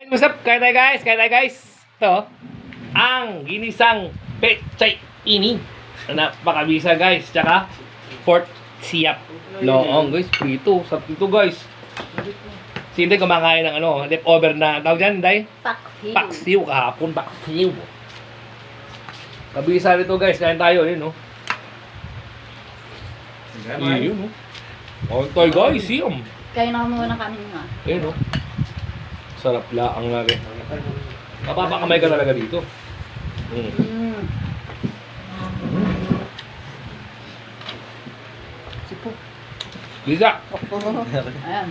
What's up? Kaya tayo guys, Ito, ang ginisang pechay ini. Napakabisa guys, tsaka pork siyap. Loong guys, prito. Sarap ito guys. Si Inday kumakain ng leftover na, tawag dyan Inday? Paksiw. Paksiw kahapon, paksiw. Kabisa nito guys, kain tayo, yun no? Yun no? Kain tayo guys, yun. Kayo na muna kami nga. Ayun no? Sarap laang nga rin. Mapapakamay ka talaga dito. Sipo. Lisa! Ayan.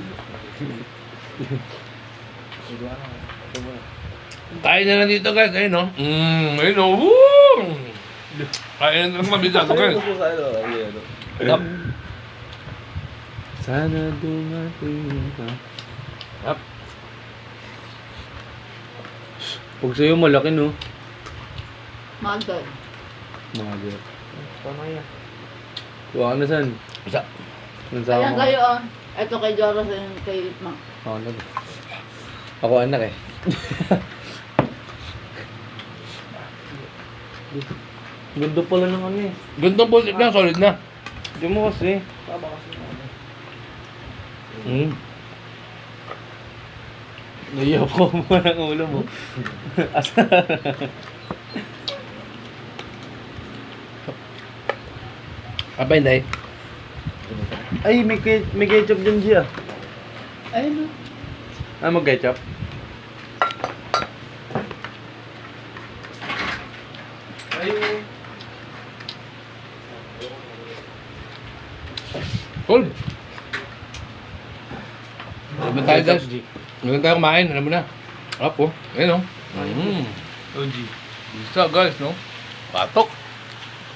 Kain na lang dito guys, ayun no? Ayun no? Woo! Kain na lang mabisa ito guys. Sarap. Sana dumating ka. Sarap. Pag sa'yo malaki no? Magdal. Mahal. Tama yan. Kuha ka na saan? Isa. Nang sama Ayan ko. kayo oh. Ito kay Joros and kay Mang. Ako na. Ako anak eh. Ganda pala ng ano eh. Gandang positive na, solid na. Di mo kasi. Naiyak ko mo ng ulo mo. Apa Inday? Ay, may ketchup dyan siya. Ayun oh. Ah, mag-ketchup? Cool. Ano tayo guys? Ngayon tayo kumain, alam mo na. Sarap oh. Ayun oh. OG. Isa guys no? Patok.